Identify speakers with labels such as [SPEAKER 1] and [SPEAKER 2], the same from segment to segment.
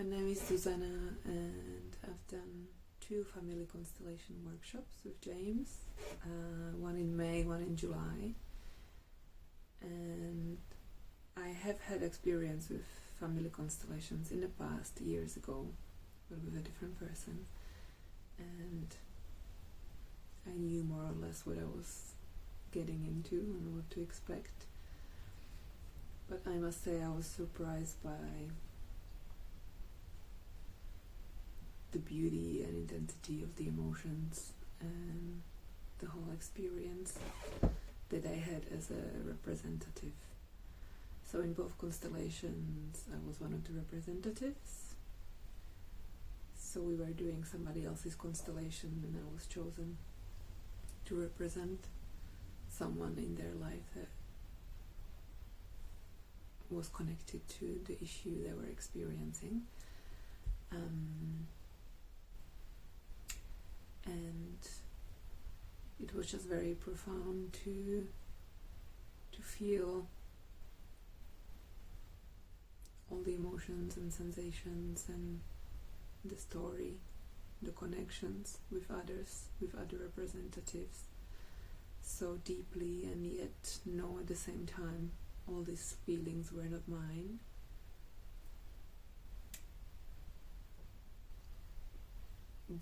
[SPEAKER 1] name is Zuzana, and I've done 2 family constellation workshops with James, one in May, one in July, and I have had experience with family constellations in the past, years ago, but with a different person, and I knew more or less what I was getting into and what to expect. But I must say I was surprised by the beauty and intensity of the emotions and the whole experience that I had as a representative. So in both constellations I was one of the representatives. So we were doing somebody else's constellation and I was chosen to represent someone in their life that was connected to the issue they were experiencing. And it was just very profound to feel all the emotions and sensations and the story, the connections with others, with other representatives so deeply, and yet know at the same time all these feelings were not mine.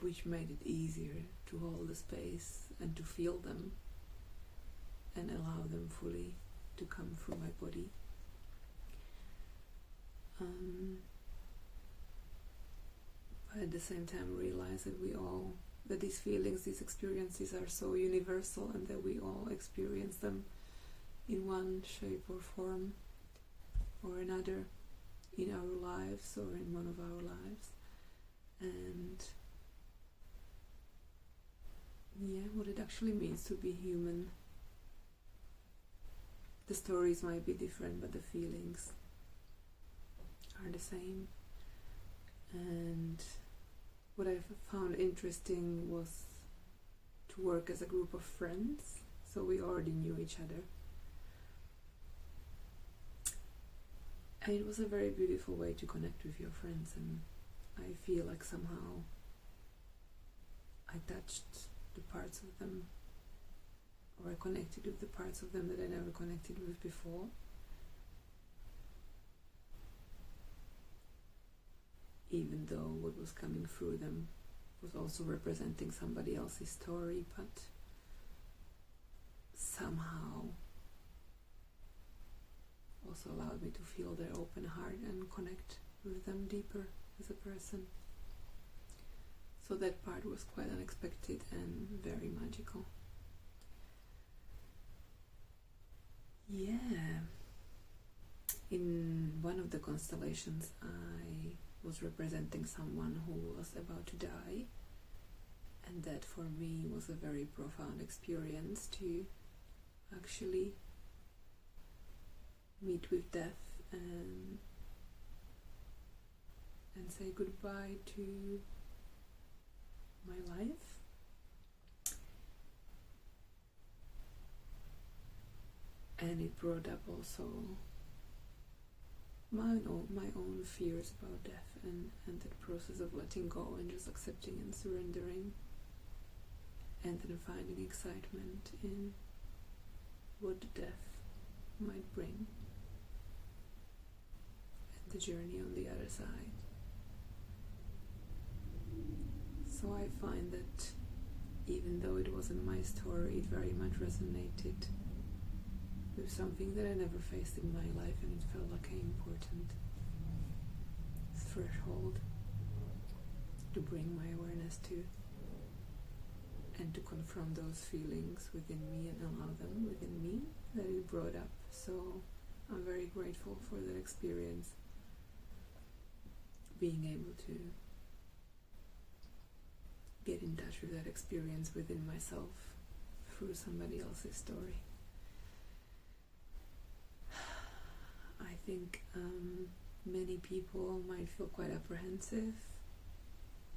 [SPEAKER 1] Which made it easier to hold the space and to feel them and allow them fully to come through my body. But at the same time realize that these feelings, these experiences are so universal and that we all experience them in one shape or form or another in our lives or in one of our lives. And what it actually means to be human. The stories might be different, but the feelings are the same. And what I found interesting was to work as a group of friends, so we already knew each other. And it was a very beautiful way to connect with your friends, and I feel like somehow I touched the parts of them, or I connected with the parts of them that I never connected with before. Even though what was coming through them was also representing somebody else's story, but somehow also allowed me to feel their open heart and connect with them deeper as a person. So that part was quite unexpected and very magical. In one of the constellations I was representing someone who was about to die, and that for me was a very profound experience to actually meet with death and say goodbye to my life. And it brought up also my own fears about death and that process of letting go and just accepting and surrendering, and then finding excitement in what death might bring and the journey on the other side. So I find that even though it wasn't my story, it very much resonated with something that I never faced in my life, and it felt like an important threshold to bring my awareness to, and to confront those feelings within me and allow them within me that it brought up. So I'm very grateful for that experience, being able to get in touch with that experience within myself through somebody else's story. I think many people might feel quite apprehensive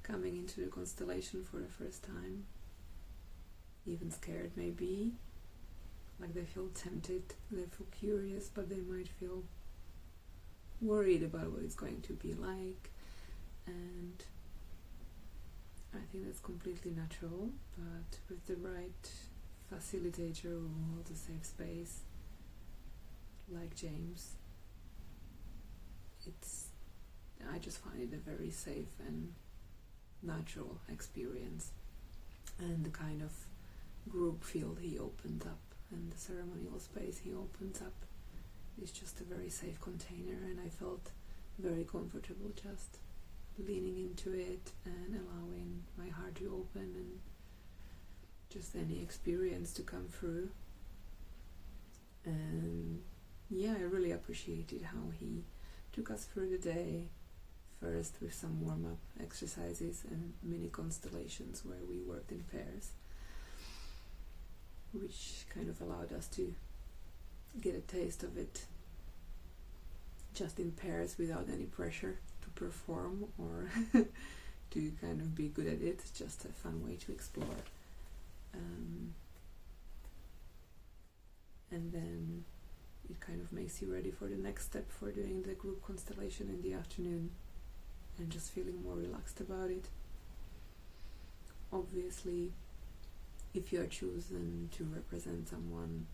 [SPEAKER 1] coming into the constellation for the first time, even scared maybe, like they feel tempted, they feel curious, but they might feel worried about what it's going to be like. and I think that's completely natural, but with the right facilitator who holds a safe space, like James, I just find it a very safe and natural experience. And the kind of group field he opens up and the ceremonial space he opens up is just a very safe container, and I felt very comfortable just leaning into it and allowing my heart to open and just any experience to come through. And yeah, I really appreciated how he took us through the day, first with some warm-up exercises and mini constellations where we worked in pairs, which kind of allowed us to get a taste of it just in pairs without any pressure to perform or to kind of be good at it. Just a fun way to explore. And then it kind of makes you ready for the next step for doing the group constellation in the afternoon and just feeling more relaxed about it. Obviously, if you are chosen to represent someone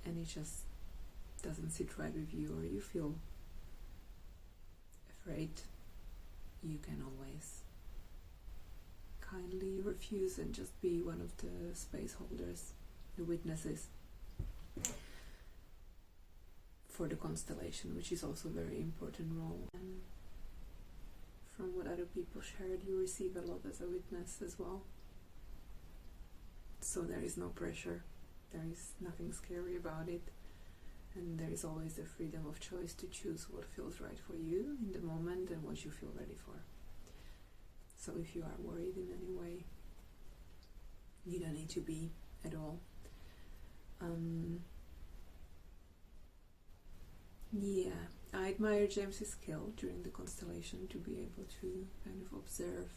[SPEAKER 1] and it just doesn't sit right with you, or you feel afraid, you can always kindly refuse and just be one of the space holders, the witnesses for the constellation, which is also a very important role. And from what other people shared, you receive a lot as a witness as well. So there is no pressure, there is nothing scary about it, and there is always the freedom of choice to choose what feels right for you in the moment and what you feel ready for. So if you are worried in any way, you don't need to be at all. Yeah, I admire James's skill during the constellation to be able to kind of observe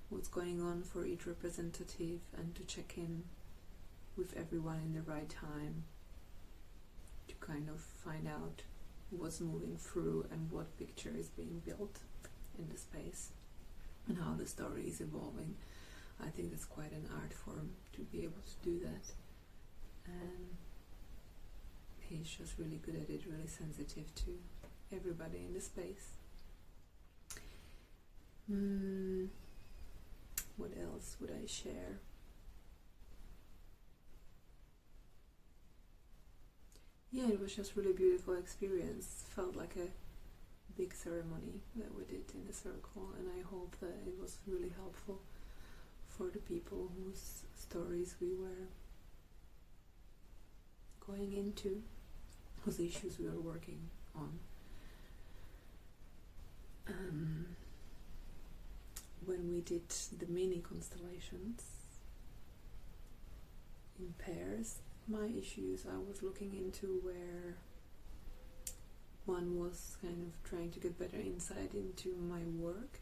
[SPEAKER 1] what's going on for each representative and to check in with everyone in the right time to kind of find out what's moving through and what picture is being built in the space and how the story is evolving. I think that's quite an art form to be able to do that, and he's just really good at it, really sensitive to everybody in the space. What else would I share? Yeah, it was just really beautiful experience. Felt like a big ceremony that we did in the circle, and I hope that it was really helpful for the people whose stories we were going into, whose issues we were working on. When we did the mini constellations in pairs, my issues I was looking into where one was kind of trying to get better insight into my work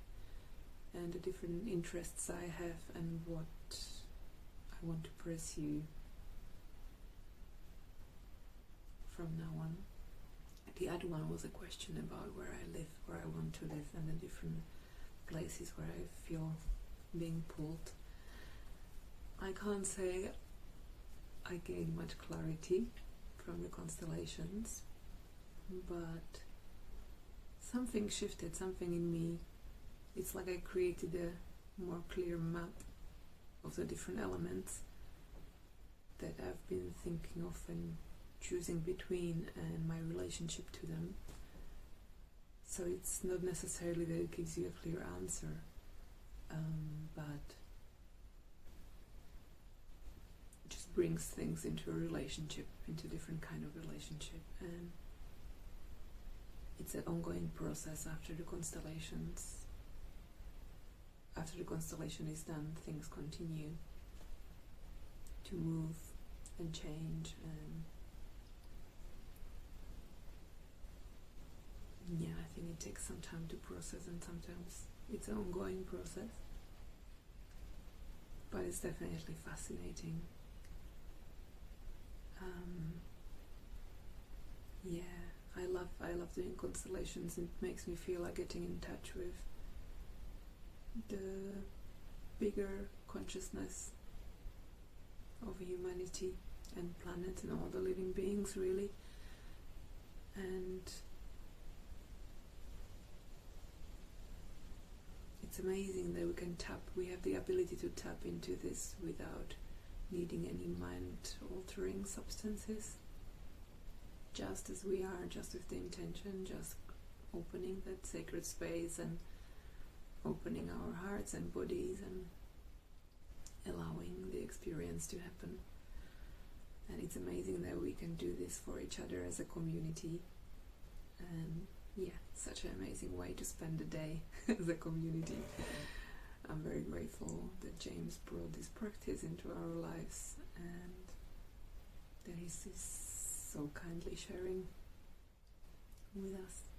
[SPEAKER 1] and the different interests I have and what I want to pursue from now on. The other one was a question about where I live, where I want to live, and the different places where I feel being pulled. I can't say I gained much clarity from the constellations, but something shifted, something in me. It's like I created a more clear map of the different elements that I've been thinking of and choosing between and my relationship to them. So it's not necessarily that it gives you a clear answer, but just brings things into a relationship, into a different kind of relationship. And it's an ongoing process after the constellations. After the constellation is done, things continue to move and change, and yeah, I think it takes some time to process, and sometimes it's an ongoing process, but it's definitely fascinating. Yeah, I love doing constellations. It makes me feel like getting in touch with the bigger consciousness of humanity and planet and all the living beings, really. And it's amazing that we have the ability to tap into this without needing any mind-altering substances. Just as we are, just with the intention, just opening that sacred space and opening our hearts and bodies and allowing the experience to happen. And it's amazing that we can do this for each other as a community. And yeah, such an amazing way to spend the day as a community. I'm very grateful that James brought this practice into our lives and that he's so kindly sharing with us.